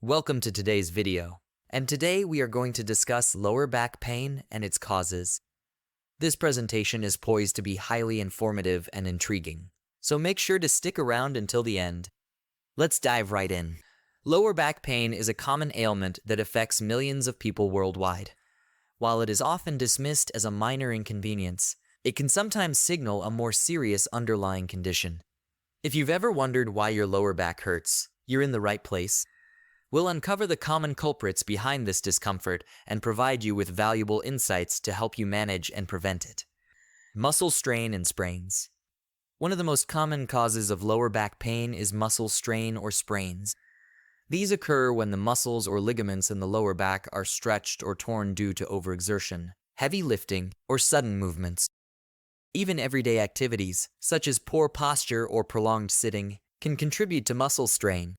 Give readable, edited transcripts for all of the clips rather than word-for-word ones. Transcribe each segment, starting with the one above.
Welcome to today's video, and today we are going to discuss lower back pain and its causes. This presentation is poised to be highly informative and intriguing, so make sure to stick around until the end. Let's dive right in. Lower back pain is a common ailment that affects millions of people worldwide. While it is often dismissed as a minor inconvenience, it can sometimes signal a more serious underlying condition. If you've ever wondered why your lower back hurts, you're in the right place. We'll uncover the common culprits behind this discomfort and provide you with valuable insights to help you manage and prevent it. Muscle strain and sprains. One of the most common causes of lower back pain is muscle strain or sprains. These occur when the muscles or ligaments in the lower back are stretched or torn due to overexertion, heavy lifting, or sudden movements. Even everyday activities, such as poor posture or prolonged sitting, can contribute to muscle strain.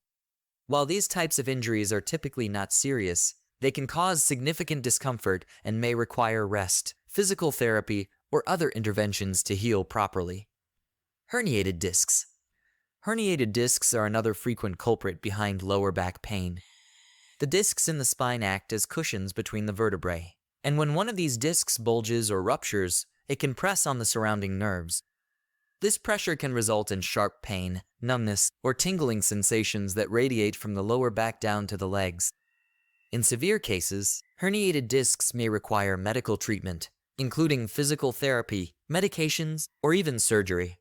While these types of injuries are typically not serious, they can cause significant discomfort and may require rest, physical therapy, or other interventions to heal properly. Herniated discs. Herniated discs are another frequent culprit behind lower back pain. The discs in the spine act as cushions between the vertebrae, and when one of these discs bulges or ruptures, it can press on the surrounding nerves. This pressure can result in sharp pain, numbness, or tingling sensations that radiate from the lower back down to the legs. In severe cases, herniated discs may require medical treatment, including physical therapy, medications, or even surgery.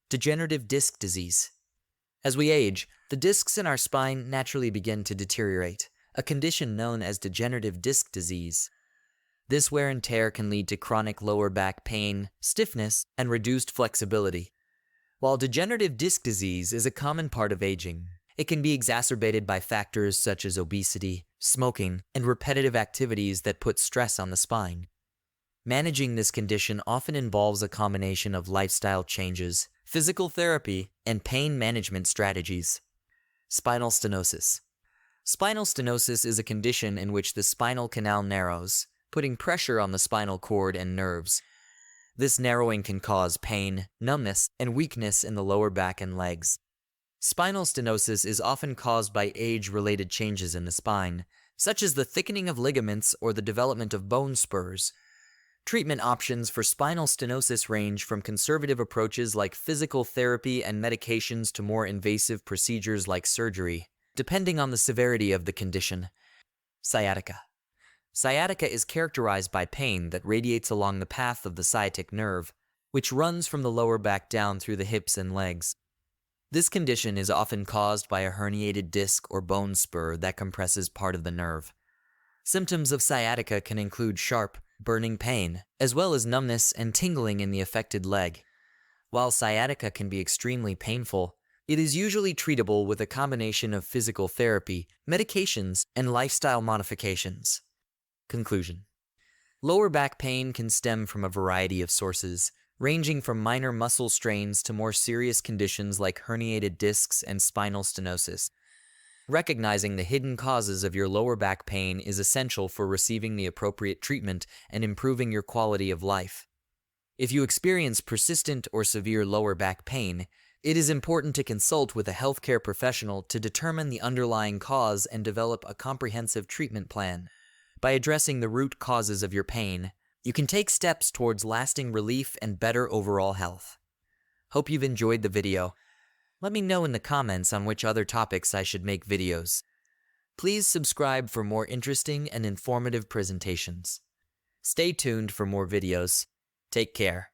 Degenerative disc disease. As we age, the discs in our spine naturally begin to deteriorate, a condition known as degenerative disc disease. This wear and tear can lead to chronic lower back pain, stiffness, and reduced flexibility. While degenerative disc disease is a common part of aging, it can be exacerbated by factors such as obesity, smoking, and repetitive activities that put stress on the spine. Managing this condition often involves a combination of lifestyle changes, physical therapy, and pain management strategies. Spinal stenosis. Spinal stenosis is a condition in which the spinal canal narrows, putting pressure on the spinal cord and nerves. This narrowing can cause pain, numbness, and weakness in the lower back and legs. Spinal stenosis is often caused by age-related changes in the spine, such as the thickening of ligaments or the development of bone spurs. Treatment options for spinal stenosis range from conservative approaches like physical therapy and medications to more invasive procedures like surgery, depending on the severity of the condition. Sciatica. Sciatica is characterized by pain that radiates along the path of the sciatic nerve, which runs from the lower back down through the hips and legs. This condition is often caused by a herniated disc or bone spur that compresses part of the nerve. Symptoms of sciatica can include sharp, burning pain, as well as numbness and tingling in the affected leg. While sciatica can be extremely painful, it is usually treatable with a combination of physical therapy, medications, and lifestyle modifications. Conclusion. Lower back pain can stem from a variety of sources, ranging from minor muscle strains to more serious conditions like herniated discs and spinal stenosis. Recognizing the hidden causes of your lower back pain is essential for receiving the appropriate treatment and improving your quality of life. If you experience persistent or severe lower back pain, it is important to consult with a healthcare professional to determine the underlying cause and develop a comprehensive treatment plan. By addressing the root causes of your pain, you can take steps towards lasting relief and better overall health. Hope you've enjoyed the video. Let me know in the comments on which other topics I should make videos. Please subscribe for more interesting and informative presentations. Stay tuned for more videos. Take care.